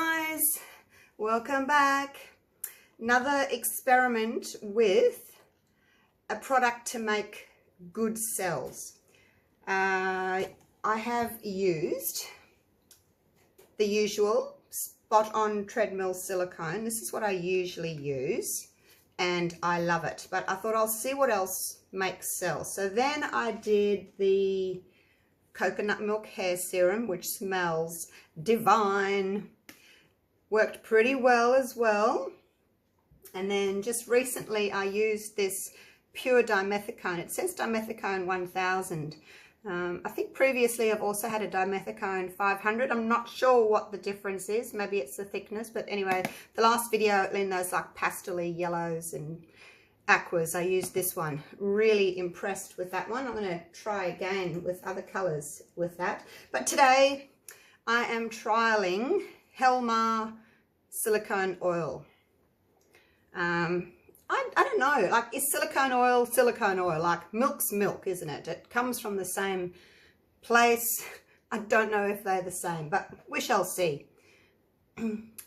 guys, welcome back. Another experiment with a product to make good cells. I have used the usual spot-on treadmill silicone. This is what I usually use and I love it, but I thought I'll see what else makes cells. So then I did the coconut milk hair serum, which smells divine. Worked pretty well as well. And then just recently I used this pure dimethicone. It says dimethicone 1000. I think previously I've also had a dimethicone 500. I'm not sure what the difference is. Maybe it's the thickness, but anyway, the last video in those like pastel-y yellows and aquas, I used this one. Really impressed with that one. I'm going to try again with other colors with that. But today I am trialing Helmar Silicone oil. I don't know, like, is silicone oil? Like, milk's milk, isn't it? It comes from the same place. I don't know if they're the same, but we shall see.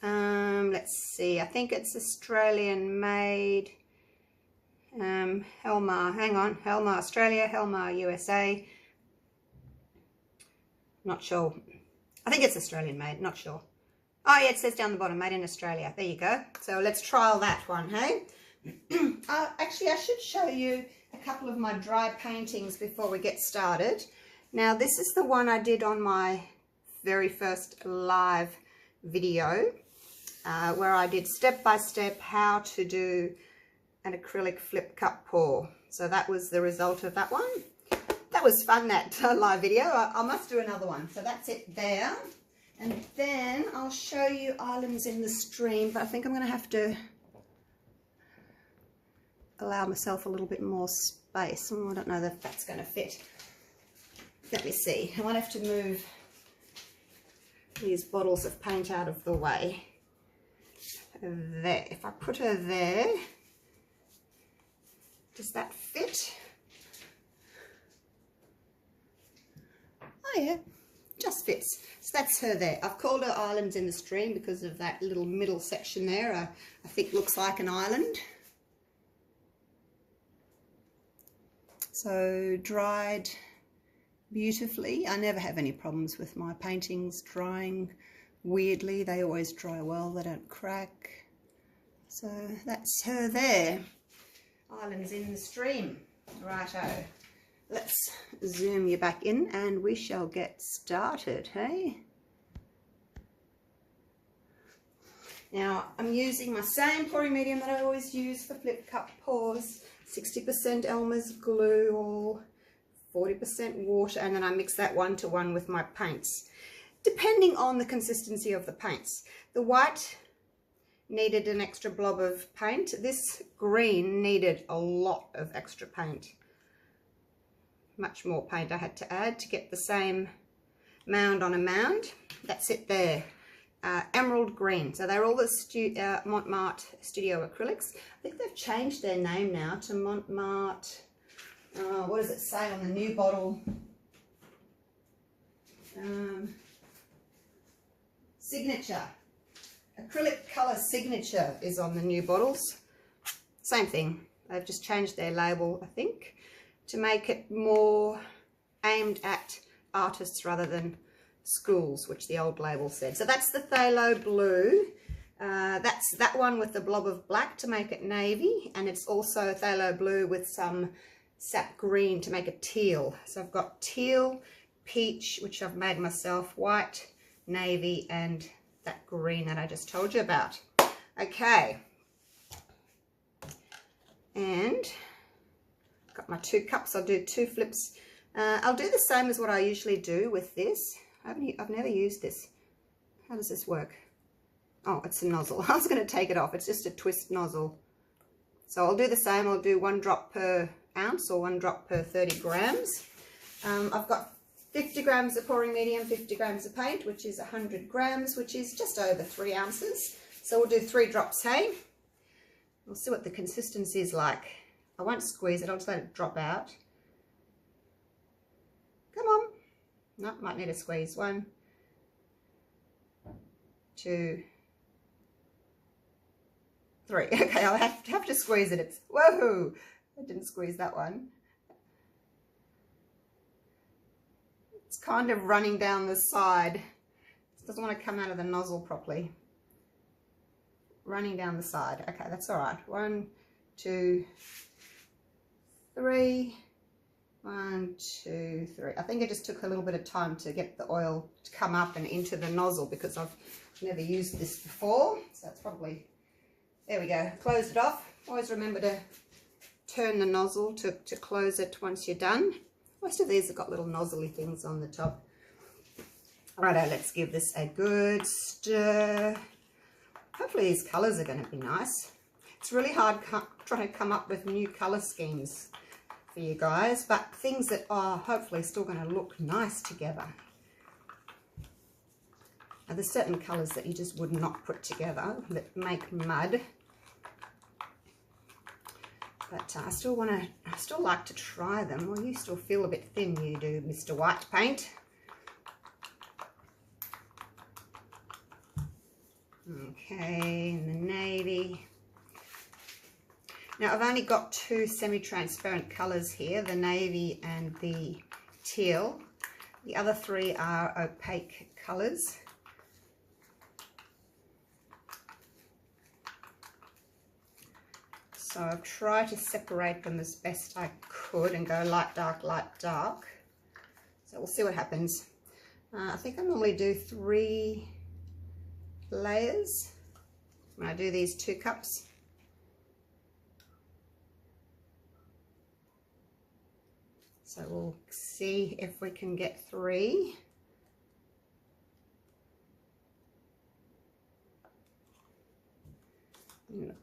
Let's see, I think it's Australian made. Helmar, hang on, Helmar Australia, Helmar USA. Not sure. I think it's Australian made, not sure. Oh yeah, it says down the bottom, made in Australia. There you go. So let's trial that one, hey? Actually, I should show you a couple of my dry paintings before we get started. Now, this is the one I did on my very first live video, where I did step-by-step how to do an acrylic flip cup pour. So that was the result of that one. That was fun, that live video. I must do another one. So that's it there. And then I'll show you Islands in the Stream, but I think I'm going to have to allow myself a little bit more space. Oh, I don't know if that's going to fit. Let me see. I might have to move these bottles of paint out of the way. There. If I put her there, does that fit? Oh yeah, just fits. So that's her there. I've called her Islands in the Stream because of that little middle section there. I think looks like an island. So dried beautifully. I never have any problems with my paintings drying weirdly. They always dry well. They don't crack. So that's her there. Islands in the Stream. Righto. Let's zoom you back in and we shall get started, hey? Now, I'm using my same pouring medium that I always use for flip cup pours. 60% Elmer's glue or 40% water, and then I mix that 1-to-1 with my paints, depending on the consistency of the paints. The white needed an extra blob of paint. This green needed a lot of extra paint. Much more paint I had to add to get the same mound on a mound. That's it there. Emerald green. So they're all the Mont Marte Studio Acrylics. I think they've changed their name now to Mont Marte. What does it say on the new bottle? Signature. Acrylic colour signature is on the new bottles. Same thing. They've just changed their label, I think, to make it more aimed at artists rather than schools, which the old label said. So that's the phthalo blue. That's that one with the blob of black to make it navy, and it's also phthalo blue with some sap green to make it teal. So I've got teal, peach, which I've made myself, white, navy, and that green that I just told you about. Okay, and got my 2 cups. I'll do 2 flips. I'll do the same as what I usually do with this. I've never used this. How does this work? Oh, it's a nozzle. I was going to take it off. It's just a twist nozzle. So I'll do the same. I'll do 1 drop per ounce or 1 drop per 30 grams. I've got 50 grams of pouring medium, 50 grams of paint, which is 100 grams, which is just over 3 ounces. So we'll do 3 drops, hey? We'll see what the consistency is like. I won't squeeze it. I'll just let it drop out. Come on. No, might need a squeeze. 1, 2, 3. Okay, I'll have to squeeze it. It's, whoa, I didn't squeeze that one. It's kind of running down the side. It doesn't want to come out of the nozzle properly. Running down the side. Okay, that's all right. 1, 2, 3. 1, 2, 3. I think it just took a little bit of time to get the oil to come up and into the nozzle because I've never used this before. So it's probably, there we go. Close it off. Always remember to turn the nozzle to close it once you're done. Most of these have got little nozzly things on the top. Righto, let's give this a good stir. Hopefully these colours are going to be nice. It's really hard trying to come up with new colour schemes for you guys, but things that are hopefully still going to look nice together. Now there's certain colours that you just would not put together that make mud. But I still like to try them. Well, you still feel a bit thin, you do, Mr. White Paint. Okay, and the navy. Now I've only got 2 semi-transparent colours here, the navy and the teal. The other 3 are opaque colours. So I've tried to separate them as best I could and go light, dark, light, dark. So we'll see what happens. I think I normally do 3 layers when I do these 2 cups. So we'll see if we can get 3.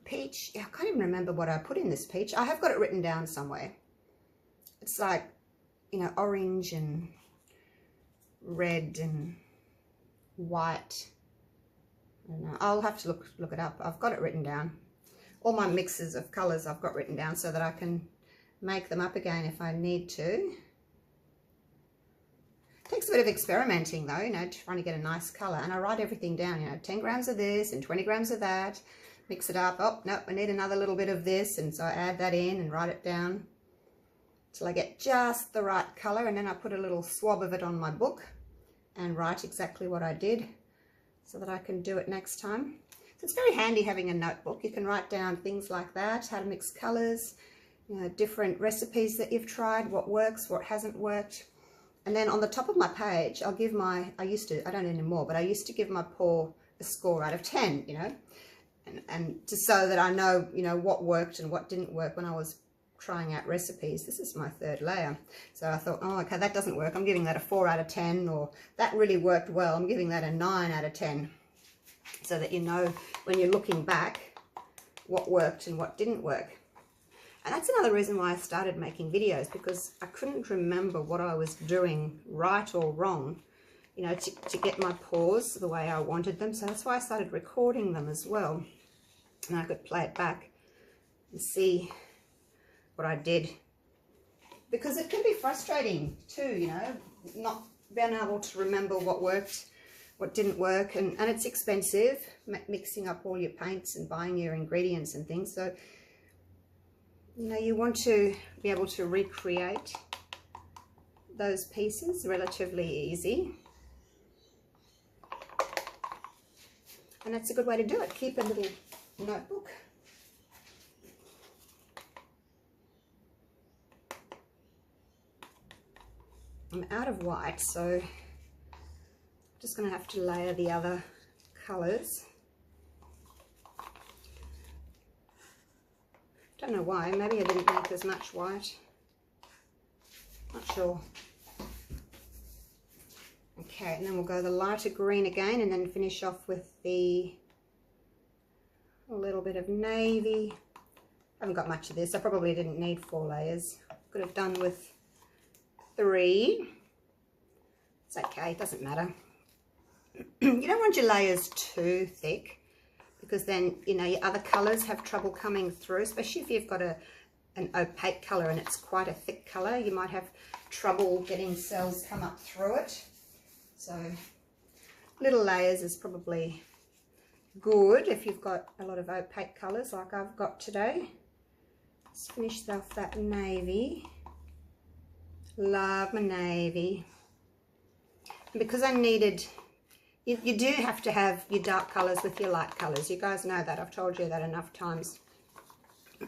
Peach, yeah, I can't even remember what I put in this peach. I have got it written down somewhere. It's like, you know, orange and red and white. I don't know. I'll have to look it up. I've got it written down. All my mixes of colours I've got written down so that I can make them up again if I need to. It takes a bit of experimenting though, you know, trying to get a nice colour. And I write everything down, you know, 10 grams of this and 20 grams of that. Mix it up. Oh, no, I need another little bit of this. And so I add that in and write it down till I get just the right colour. And then I put a little swab of it on my book and write exactly what I did so that I can do it next time. So it's very handy having a notebook. You can write down things like that, how to mix colours, you know, different recipes that you've tried, what works, what hasn't worked. And then on the top of my page, I'll give my, I don't anymore, but I used to give my pour a score out of 10, you know. And just so that I know, you know, what worked and what didn't work when I was trying out recipes. This is my 3rd layer. So I thought, oh, okay, that doesn't work. I'm giving that a 4 out of 10, or that really worked well. I'm giving that a 9 out of 10. So that you know when you're looking back what worked and what didn't work. And that's another reason why I started making videos, because I couldn't remember what I was doing right or wrong, you know, to get my pours the way I wanted them. So that's why I started recording them as well. And I could play it back and see what I did. Because it can be frustrating too, you know, not being able to remember what worked, what didn't work. And it's expensive, mixing up all your paints and buying your ingredients and things. So, you know, you want to be able to recreate those pieces relatively easy. And that's a good way to do it. Keep a little notebook. I'm out of white, so I'm just going to have to layer the other colours. Don't know why, maybe I didn't make as much white. Not sure. Okay, and then we'll go the lighter green again and then finish off with a little bit of navy. I haven't got much of this. I probably didn't need 4 layers. Could have done with 3. It's okay, it doesn't matter. You don't want your layers too thick, because then, you know, your other colours have trouble coming through, especially if you've got an opaque colour and it's quite a thick colour. You might have trouble getting cells come up through it. So little layers is probably good if you've got a lot of opaque colours like I've got today. Let's finish off that navy. Love my navy. And because I needed, you do have to have your dark colours with your light colours. You guys know that. I've told you that enough times.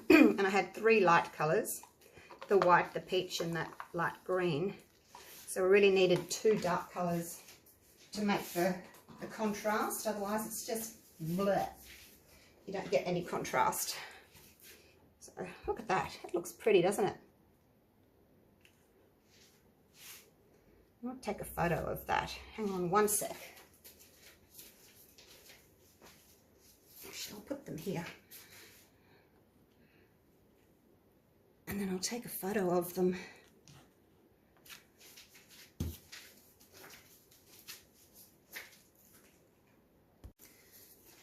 And I had 3 light colours, the white, the peach and that light green. So I really needed 2 dark colours to make the contrast. Otherwise it's just bleh. You don't get any contrast. So look at that. It looks pretty, doesn't it? I'll take a photo of that. Hang on one sec. Actually, I'll put them here. And then I'll take a photo of them.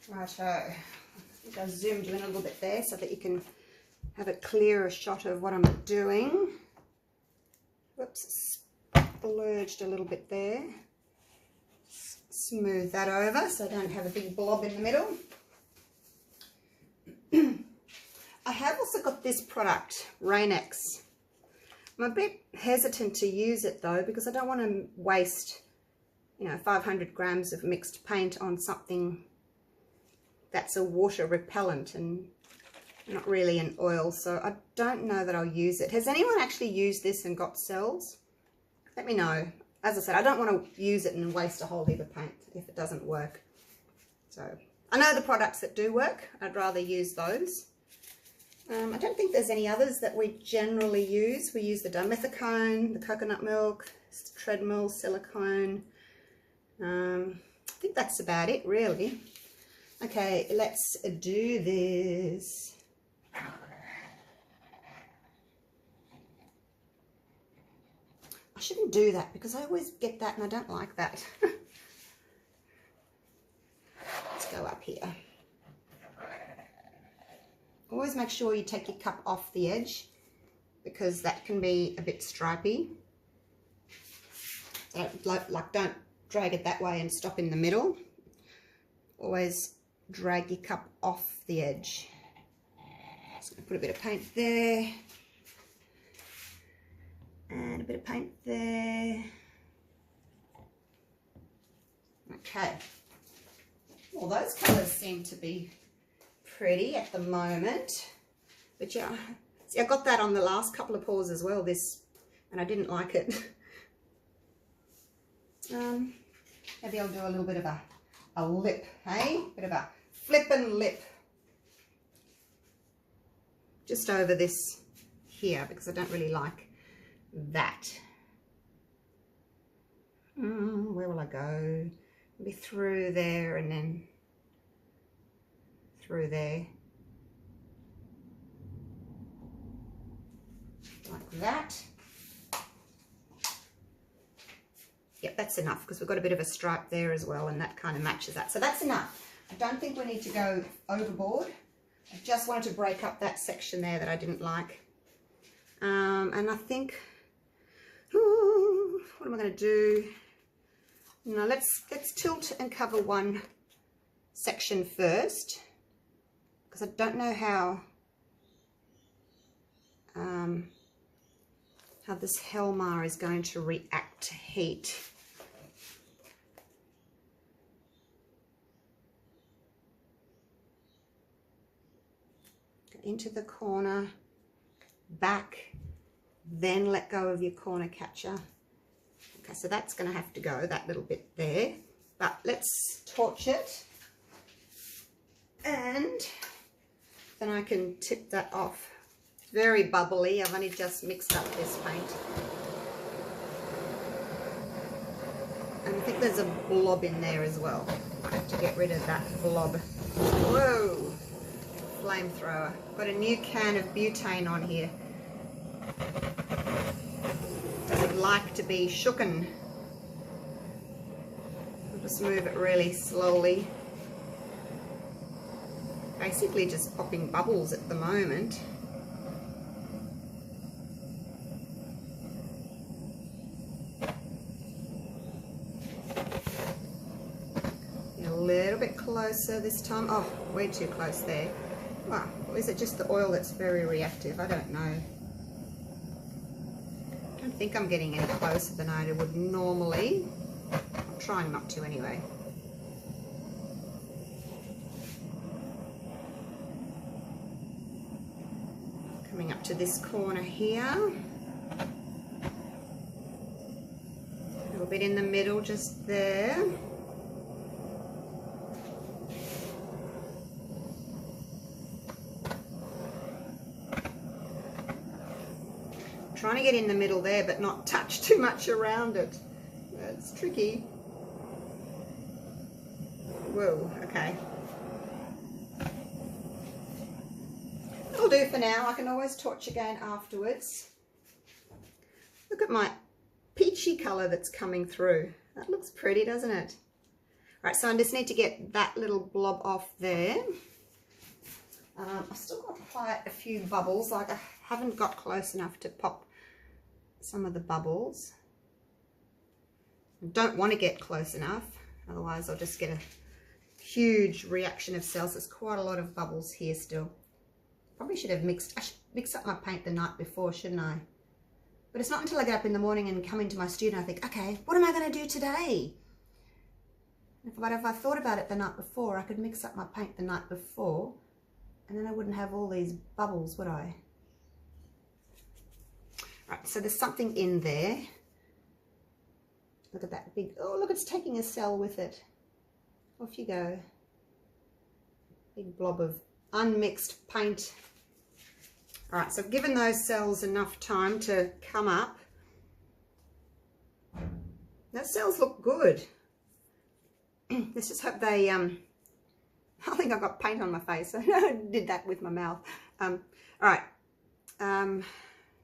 Righto. I think I zoomed you in a little bit there so that you can have a clearer shot of what I'm doing. Whoops, splurged a little bit there. Smooth that over so I don't have a big blob in the middle. I have also got this product, Rain-X. I'm a bit hesitant to use it though because I don't want to waste, 500 grams of mixed paint on something that's a water repellent and not really an oil, so I don't know that I'll use it. Has anyone actually used this and got cells? Let me know. As I said, I don't want to use it and waste a whole heap of paint if it doesn't work. So I know the products that do work. I'd rather use those. I don't think there's any others that we generally use. We use the dimethicone, the coconut milk, treadmill, silicone. I think that's about it, really. Okay, let's do this. I shouldn't do that because I always get that and I don't like that. Let's go up here. Always make sure you take your cup off the edge because that can be a bit stripy. Don't drag it that way and stop in the middle. Always drag your cup off the edge. Just going to put a bit of paint there. And a bit of paint there. Okay. Well, those colours seem to be pretty at the moment. But yeah, see, I got that on the last couple of pours as well, and I didn't like it. Maybe I'll do a little bit of a lip, hey? Bit of a flippin' lip. Just over this here because I don't really like that. Where will I go? Maybe through there and then through there. Like that. Yep, that's enough because we've got a bit of a stripe there as well and that kind of matches that. So that's enough. I don't think we need to go overboard. I just wanted to break up that section there that I didn't like. And I think, what am I going to do? No, let's tilt and cover one section first because I don't know how this Helmar is going to react to heat. Go into the corner, back, then let go of your corner catcher. Okay, so that's going to have to go, that little bit there. But let's torch it. And then I can tip that off. It's very bubbly. I've only just mixed up this paint. And I think there's a blob in there as well. I have to get rid of that blob. Whoa! Flamethrower. Got a new can of butane on here. Doesn't like to be shooken. I'll just move it really slowly. Basically just popping bubbles at the moment. Get a little bit closer. closer this time. Oh, way too close there. Well, is it just the oil that's very reactive? I don't know. I don't think I'm getting any closer than I would normally. I'm trying not to anyway. Coming up to this corner here. A little bit in the middle just there. Trying to get in the middle there but not touch too much around it. It's tricky. Whoa, okay. That'll do for now. I can always torch again afterwards. Look at my peachy colour that's coming through. That looks pretty, doesn't it? Right, so I just need to get that little blob off there. I've still got quite a few bubbles, like I haven't got close enough to pop some of the bubbles. I don't want to get close enough, otherwise I'll just get a huge reaction of cells. There's quite a lot of bubbles here still. Probably should have mixed up my paint the night before, shouldn't I? But it's not until I get up in the morning and come into my studio I think, okay, what am I going to do today? But if I thought about it the night before, I could mix up my paint the night before, and then I wouldn't have all these bubbles, would I? Right, so there's something in there. Look at that big, oh look, it's taking a cell with it. Off you go. Big blob of unmixed paint. All right, so I've given those cells enough time to come up. Those cells look good. Let's just hope they, I think I've got paint on my face. I did that with my mouth. All right.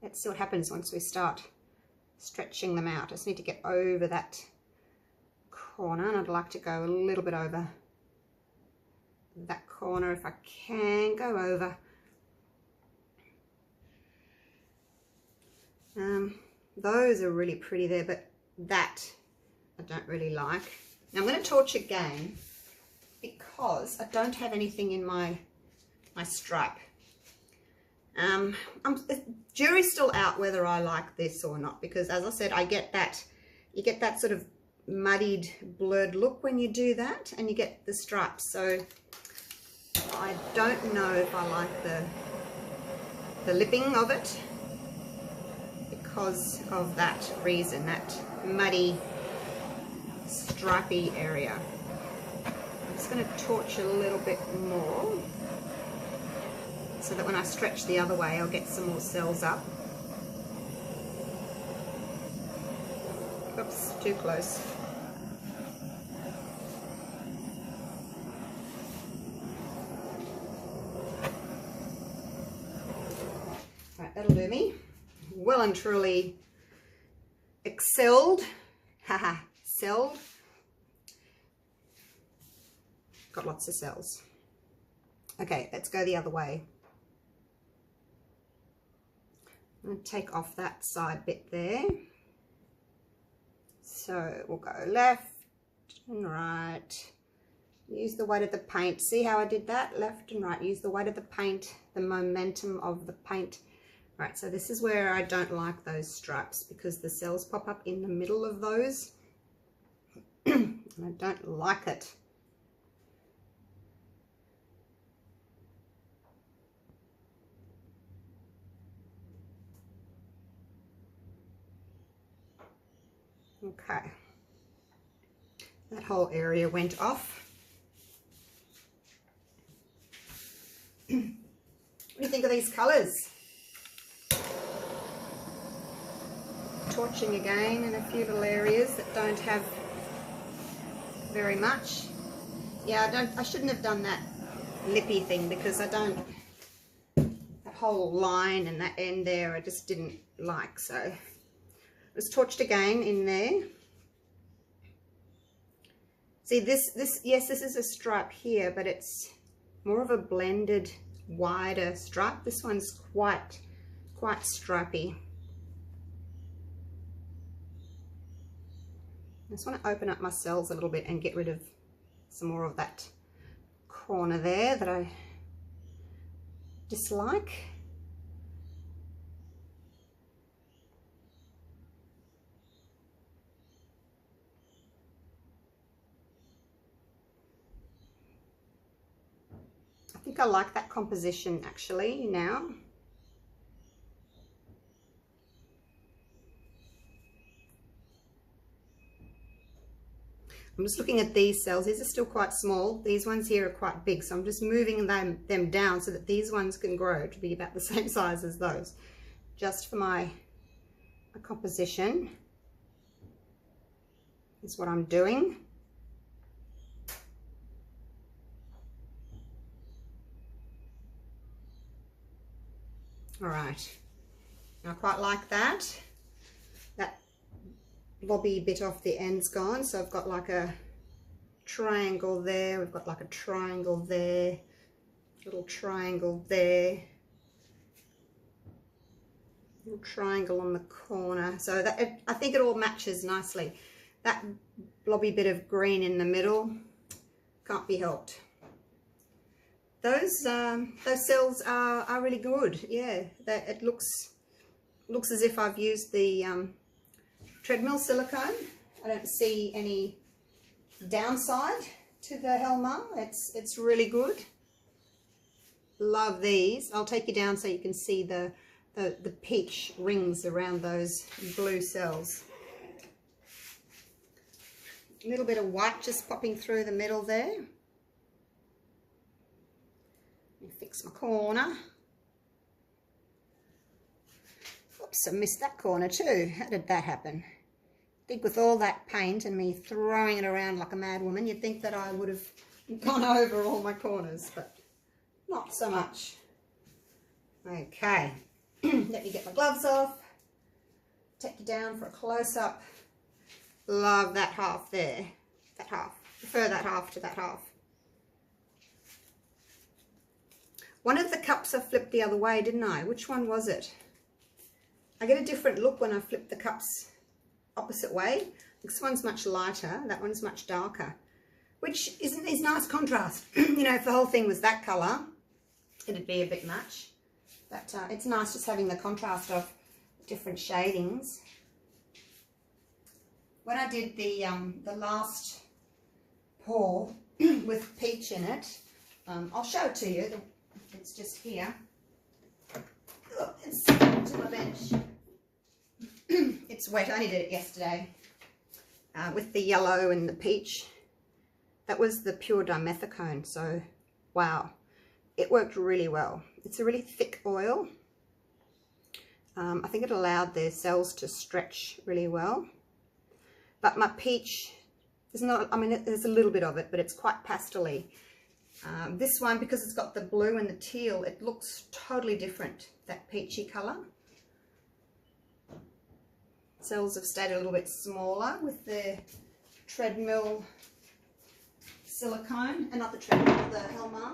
Let's see what happens once we start stretching them out. I just need to get over that corner, and I'd like to go a little bit over that corner if I can. Go over. Those are really pretty there, but that I don't really like. Now I'm going to torch again because I don't have anything in my stripe. Jury's still out whether I like this or not, because as I said, I get that, you get that sort of muddied, blurred look when you do that, and you get the stripes. So I don't know if I like the lipping of it because of that reason, that muddy, stripy area. I'm just going to torch a little bit more, so that when I stretch the other way, I'll get some more cells up. Oops, too close. Right, that'll do me. Well and truly excelled. Haha, celled. Got lots of cells. Okay, let's go the other way. I'm going to take off that side bit there. So we'll go left and right. Use the weight of the paint. See how I did that? Left and right. Use the weight of the paint, the momentum of the paint. Right, so this is where I don't like those stripes, because the cells pop up in the middle of those. And I don't like it. Okay, that whole area went off. What do you think of these colours? Torching again in a few little areas that don't have very much. Yeah, I shouldn't have done that lippy thing, because I don't, that whole line and that end there I just didn't like, so it was torched again in there. See this, yes, this is a stripe here, but it's more of a blended, wider stripe. This one's quite stripy. I just want to open up my cells a little bit and get rid of some more of that corner there that I dislike. I think I like that composition actually now. I'm just looking at these cells. These are still quite small. These ones here are quite big, so I'm just moving them down so that these ones can grow to be about the same size as those, just for my composition is what I'm doing. All right, I quite like that. That lobby bit off the end's gone, so I've got like a triangle there, we've got like a triangle there, little triangle there, little triangle on the corner, so that I think it all matches nicely. That blobby bit of green in the middle can't be helped. Those cells are really good. Yeah, it looks as if I've used the treadmill silicone. I don't see any downside to the Helmar. It's really good. Love these. I'll take you down so you can see the peach rings around those blue cells. A little bit of white just popping through the middle there. Let me fix my corner. Oops, I missed that corner too. How did that happen? I think with all that paint and me throwing it around like a mad woman, you'd think that I would have gone over all my corners, but not so much. Okay, let me get my gloves off. Take you down for a close-up. Love that half there. That half. Prefer that half to that half. One of the cups I flipped the other way, didn't I? Which one was it? I get a different look when I flip the cups opposite way. This one's much lighter, that one's much darker, which is nice contrast. You know, if the whole thing was that colour, it'd be a bit much. But it's nice just having the contrast of different shadings. When I did the last pour with peach in it, I'll show it to you. It's just here. Oh, it's to my bench. It's wet. I only did it yesterday with the yellow and the peach. That was the pure dimethicone. So, wow, it worked really well. It's a really thick oil. I think it allowed the cells to stretch really well. But my peach, there's not. I mean, there's a little bit of it, but it's quite pastel-y. This one, because it's got the blue and the teal, it looks totally different, that peachy colour. Cells have stayed a little bit smaller with the treadmill silicone, and not the treadmill, the Helmar.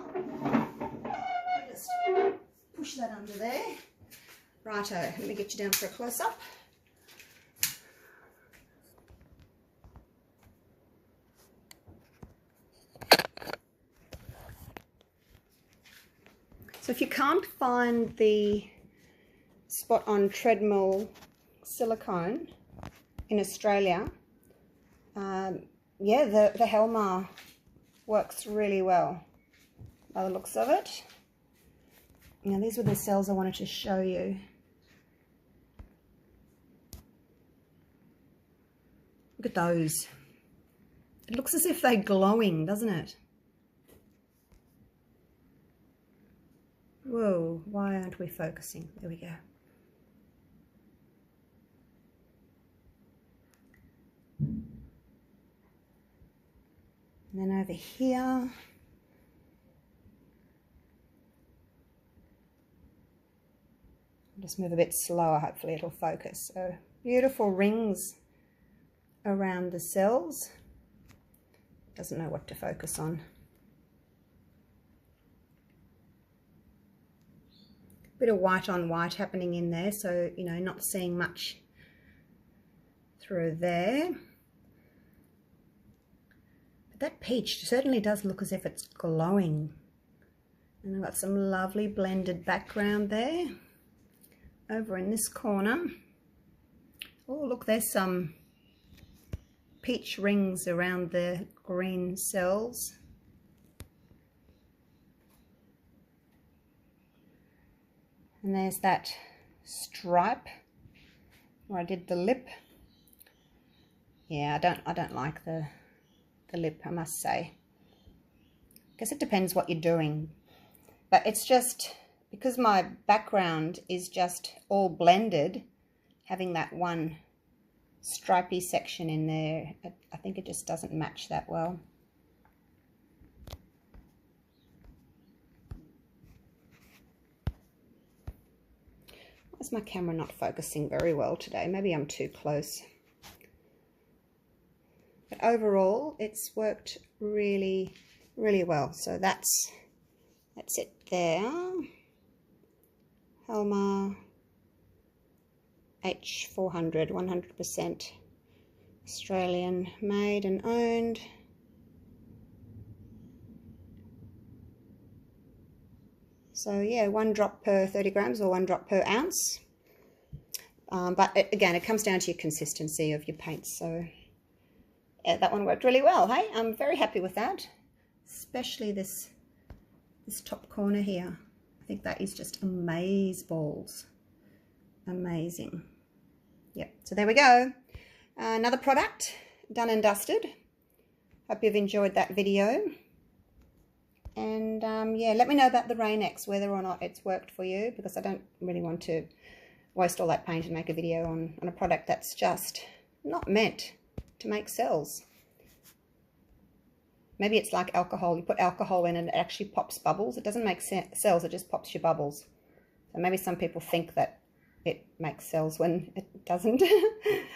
Just push that under there. Righto, let me get you down for a close-up. So if you can't find the spot on treadmill silicone in Australia, yeah, the Helmar works really well by the looks of it. Now these were the cells I wanted to show you. Look at those. It looks as if they're glowing, doesn't it? Whoa, why aren't we focusing? There we go. And then over here, I'll just move a bit slower, hopefully it'll focus. So beautiful rings around the cells. Doesn't know what to focus on. Bit of white on white happening in there, so you know, not seeing much through there. But that peach certainly does look as if it's glowing. And I've got some lovely blended background there. Over in this corner. Oh, look, there's some peach rings around the green cells. And there's that stripe where I did the lip. Yeah, I don't like the lip, I must say. I guess it depends what you're doing. But it's just, because my background is just all blended, having that one stripy section in there, I think it just doesn't match that well. Why is my camera not focusing very well today? Maybe I'm too close. But overall, it's worked really, really well. So that's it there. Helmar H400, 100% Australian made and owned. So yeah, 1 drop per 30 grams or 1 drop per ounce. But again, it comes down to your consistency of your paints. So yeah, that one worked really well. Hey, I'm very happy with that, especially this top corner here. I think that is just amazeballs. Amazing. Yep, so there we go. Another product done and dusted. Hope you've enjoyed that video. And yeah, let me know about the Rain-X, whether or not it's worked for you, because I don't really want to waste all that paint and make a video on a product that's just not meant to make cells. Maybe it's like alcohol. You put alcohol in and it actually pops bubbles. It doesn't make cells, it just pops your bubbles. So maybe some people think that it makes cells when it doesn't.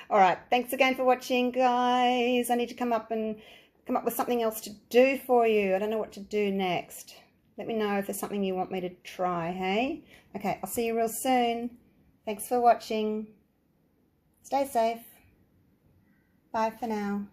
All right, thanks again for watching, guys. I need to come up with something else to do for you. I don't know what to do next. Let me know if there's something you want me to try, hey? Okay, I'll see you real soon. Thanks for watching. Stay safe. Bye for now.